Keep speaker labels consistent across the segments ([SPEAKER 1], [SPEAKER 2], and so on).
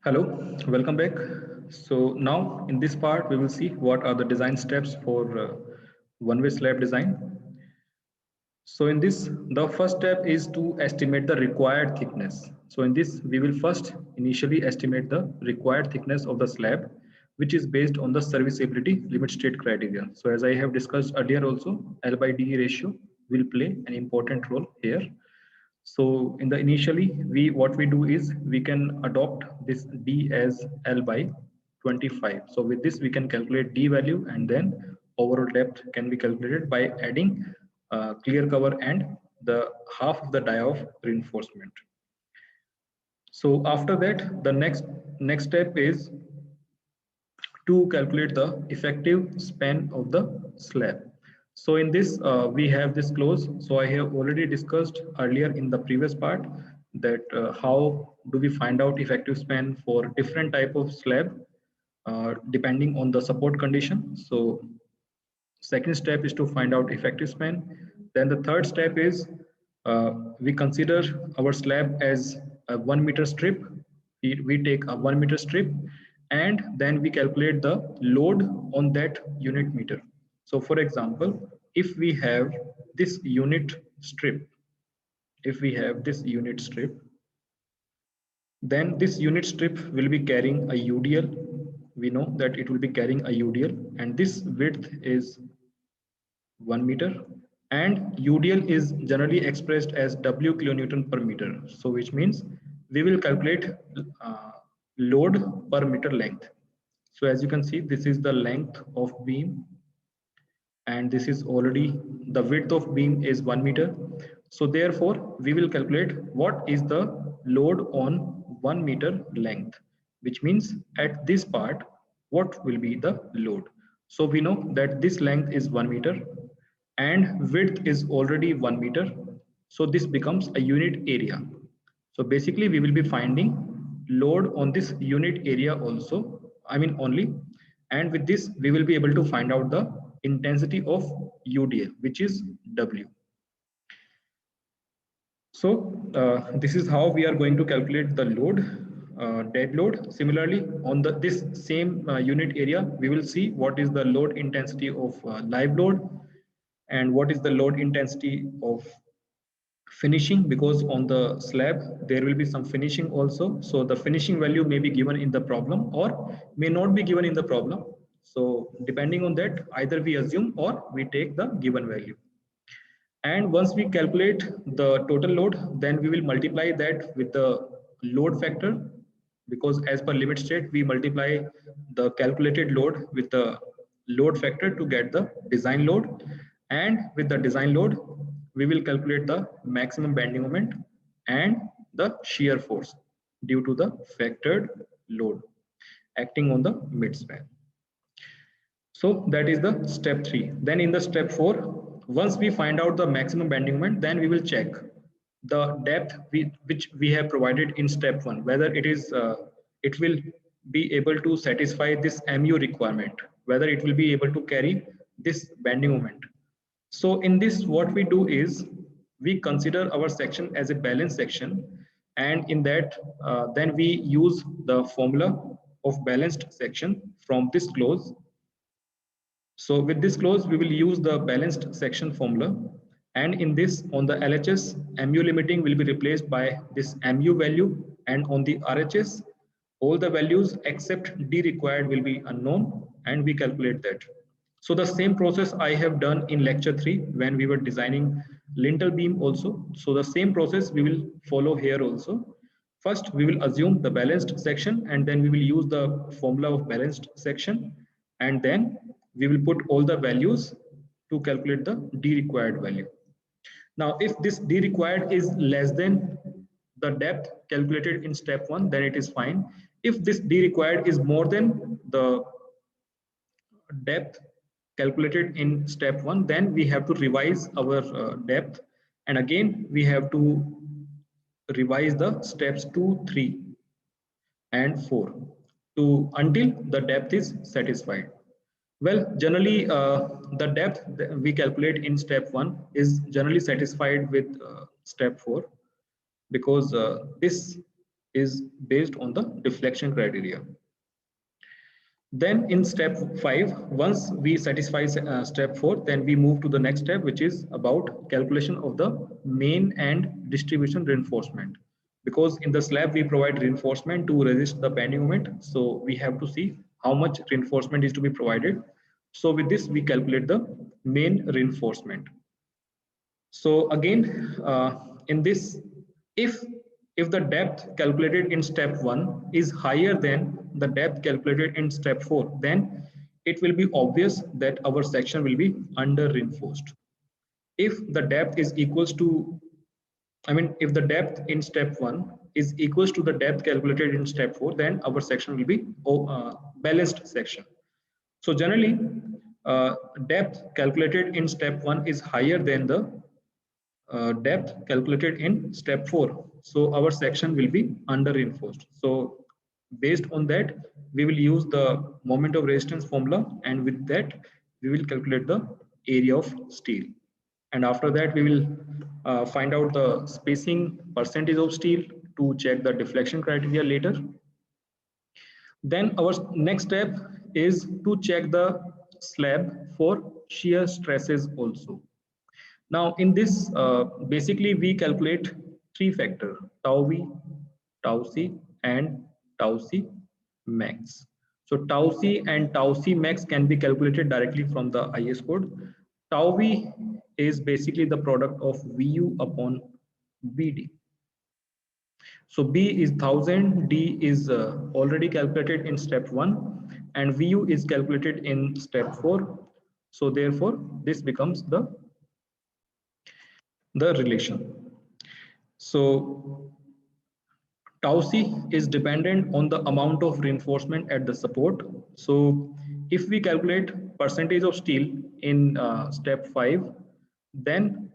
[SPEAKER 1] Hello, welcome back. So now in this part, we will see what are the design steps for one-way slab design. So in this, the first step is to estimate the required thickness. So in this, we will first initially estimate the required thickness of the slab, which is based on the serviceability limit state criteria. So as I have discussed earlier also, L by D ratio will play an important role here. So in the initially, what we do is we can adopt this D as L by 25. So with this, we can calculate D value, and then overall depth can be calculated by adding clear cover and the half of the die of reinforcement. So after that, the next step is to calculate the effective span of the slab. So in this, we have this clause. So I have already discussed earlier in the previous part that how do we find out effective span for different type of slab depending on the support condition. So second step is to find out effective span. Then the third step is we consider our slab as a 1 meter strip. We take a 1 meter strip and then we calculate the load on that unit meter. So for example, if we have this unit strip, if we have this unit strip, then this unit strip will be carrying a UDL. We know that it will be carrying a UDL, and this width is 1 meter, and UDL is generally expressed as W kilonewton per meter. So which means we will calculate uh, load per meter length. So as you can see, this is the length of beam, and this is already the width of beam is 1 meter. So therefore we will calculate what is the load on 1 meter length, which means at this part what will be the load. So we know that this length is 1 meter and width is already 1 meter, so this becomes a unit area. So basically we will be finding load on this unit area also, I mean only, and with this we will be able to find out the intensity of UDL, which is W. So this is how we are going to calculate the load, dead load. Similarly, on this same unit area, we will see what is the load intensity of live load and what is the load intensity of finishing, because on the slab there will be some finishing also. So the finishing value may be given in the problem or may not be given in the problem. So depending on that, either we assume or we take the given value. And once we calculate the total load, then we will multiply that with the load factor, because as per limit state, we multiply the calculated load with the load factor to get the design load. And with the design load, we will calculate the maximum bending moment and the shear force due to the factored load acting on the midspan. So that is the step 3. Then in the step 4, once we find out the maximum bending moment, then we will check the depth which we have provided in step 1, whether it will be able to satisfy this MU requirement, whether it will be able to carry this bending moment. So in this, what we do is we consider our section as a balanced section, and in that then we use the formula of balanced section from this clause. So with this clause, we will use the balanced section formula. And in this, on the LHS, MU limiting will be replaced by this MU value. And on the RHS, all the values except D required will be unknown, and we calculate that. So the same process I have done in lecture 3 when we were designing lintel beam also. So the same process we will follow here also. First, we will assume the balanced section, and then we will use the formula of balanced section, and then we will put all the values to calculate the D required value. Now, if this D required is less than the depth calculated in step 1, then it is fine. If this D required is more than the depth calculated in step 1, then we have to revise our depth, and again we have to revise the steps 2, 3 and 4 to until the depth is satisfied. Well, generally the depth that we calculate in step 1 is generally satisfied with step 4, because this is based on the deflection criteria. Then in step 5, once we satisfy step 4, then we move to the next step, which is about calculation of the main and distribution reinforcement. Because in the slab, we provide reinforcement to resist the bending moment. So we have to see how much reinforcement is to be provided. So with this, we calculate the main reinforcement. So again, in this, if if the depth calculated in step 1 is higher than the depth calculated in step 4, then it will be obvious that our section will be under reinforced. If the depth is equals to, if the depth in step 1 is equals to the depth calculated in step 4, then our section will be balanced section. So generally, depth calculated in step 1 is higher than the depth calculated in step 4. So our section will be under reinforced. So based on that, we will use the moment of resistance formula, and with that, we will calculate the area of steel. And after that, we will find out the spacing percentage of steel to check the deflection criteria later. Then our next step is to check the slab for shear stresses also. Now in this, basically we calculate three factors: tau v, tau c, and tau c max. So tau c and tau c max can be calculated directly from the IS code. Tau v is basically the product of Vu upon Vd. So B is 1000, D is already calculated in step 1, and Vu is calculated in step 4. So therefore, this becomes the relation. So tau c is dependent on the amount of reinforcement at the support. So if we calculate percentage of steel in step 5, then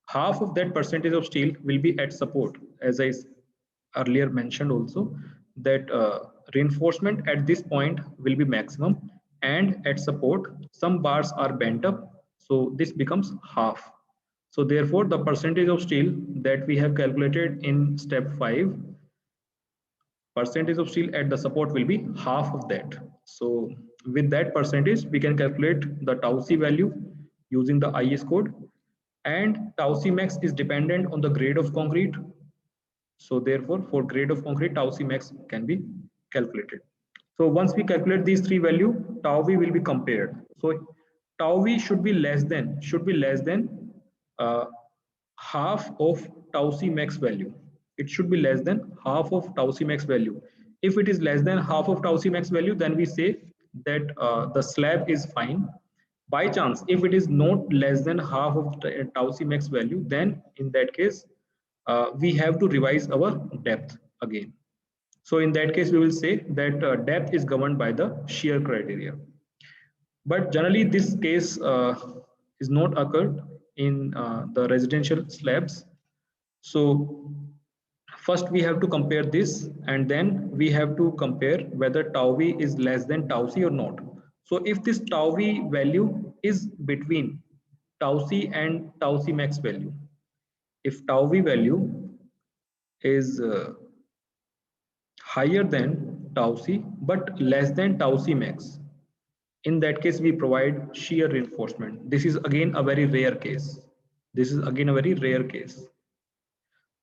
[SPEAKER 1] half of that percentage of steel will be at support, as I earlier mentioned also, that reinforcement at this point will be maximum, and at support some bars are bent up, so this becomes half. So therefore the percentage of steel that we have calculated in step 5, percentage of steel at the support will be half of that. So with that percentage, we can calculate the tau c value using the IS code, and tau c max is dependent on the grade of concrete. So therefore, for grade of concrete, tau c max can be calculated. So once we calculate these three values, tau v will be compared. So tau v should be less than uh, half of tau c max value. It should be less than half of tau c max value. If it is less than half of tau c max value, then we say that the slab is fine. By chance, if it is not less than half of tau c max value, then in that case, we have to revise our depth again. So in that case, we will say that depth is governed by the shear criteria. But generally, this case is not occurred in the residential slabs. So first we have to compare this, and then we have to compare whether tau v is less than tau c or not. So if this tau v value is between tau c and tau c max value, if tau v value is higher than tau c but less than tau c max, in that case we provide shear reinforcement. This is again a very rare case.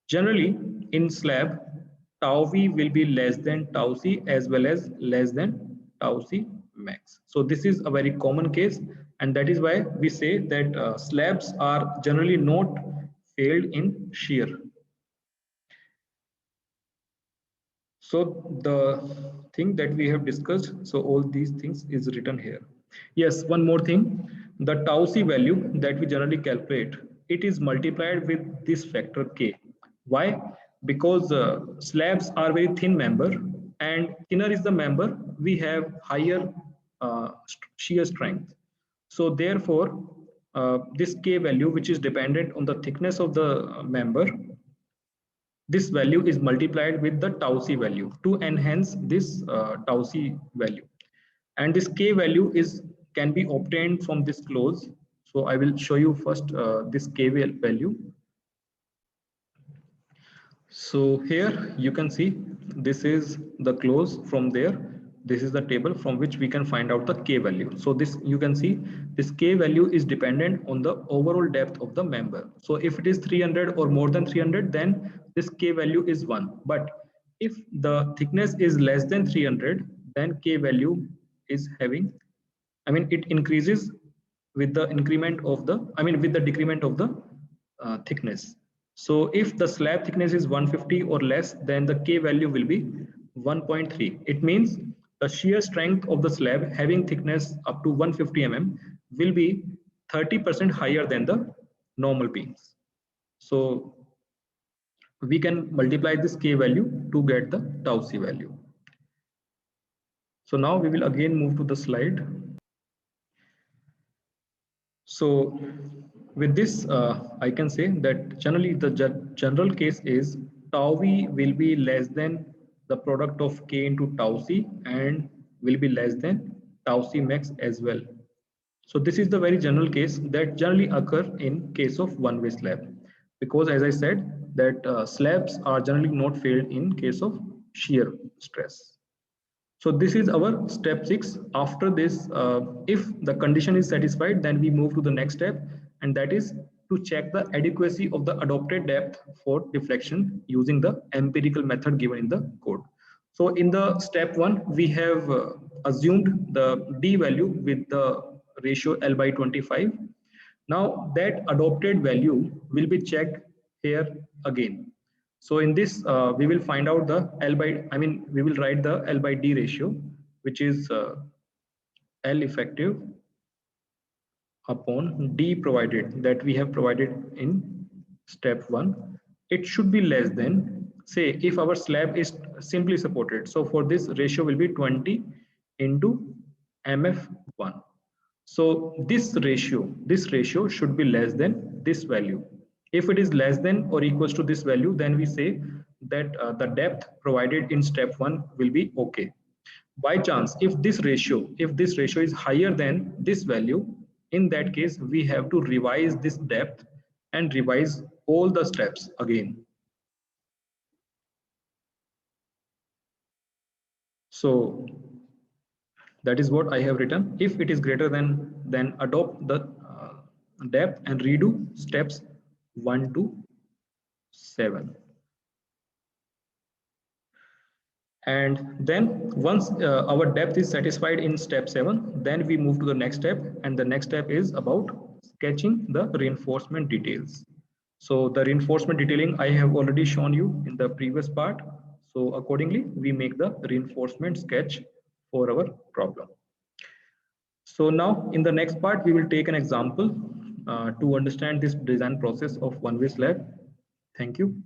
[SPEAKER 1] Generally, in slab, tau v will be less than tau c as well as less than tau c max. So this is a very common case, and that is why we say that slabs are generally not failed in shear. So the thing that we have discussed, so all these things is written here. Yes, one more thing, the tau c value that we generally calculate, it is multiplied with this factor k. Why? Because slabs are very thin member, and thinner is the member, we have higher shear strength. So therefore, this k value, which is dependent on the thickness of the member, this value is multiplied with the tau c value to enhance this tau c value. And this k value can be obtained from this clause. So I will show you first this k value. So here you can see this is the close from there. This is the table from which we can find out the K value. So this you can see this K value is dependent on the overall depth of the member. So if it is 300 or more than 300, then this K value is 1. But if the thickness is less than 300, then K value is having, I mean, it increases with the increment of the, I mean, with the decrement of the thickness. So if the slab thickness is 150 or less, then the K value will be 1.3. It means the shear strength of the slab having thickness up to 150 mm will be 30% higher than the normal beams. So we can multiply this K value to get the tau C value. So now we will again move to the slide. So with this, I can say that generally the general case is tau v will be less than the product of k into tau c and will be less than tau c max as well. So this is the very general case that generally occur in case of one-way slab, because as I said that slabs are generally not failed in case of shear stress. So this is our step 6. After this, if the condition is satisfied, then we move to the next step, and that is to check the adequacy of the adopted depth for deflection using the empirical method given in the code. So in the step 1, we have assumed the D value with the ratio L by 25. Now that adopted value will be checked here again. So in this, we will find out the L by, I mean, we will write the L by D ratio, which is L effective upon D provided that we have provided in step 1. It should be less than, say, if our slab is simply supported. So for this ratio will be 20 into MF1. So this ratio should be less than this value. If it is less than or equals to this value, then we say that the depth provided in step 1 will be okay. By chance, if this ratio is higher than this value, in that case, we have to revise this depth and revise all the steps again. So that is what I have written. If it is greater than, then adopt the depth and redo steps 1 to 7. And then once our depth is satisfied in step 7, then we move to the next step, and the next step is about sketching the reinforcement details. So the reinforcement detailing I have already shown you in the previous part. So accordingly, we make the reinforcement sketch for our problem. So now in the next part, we will take an example to understand this design process of one-way slab. Thank you.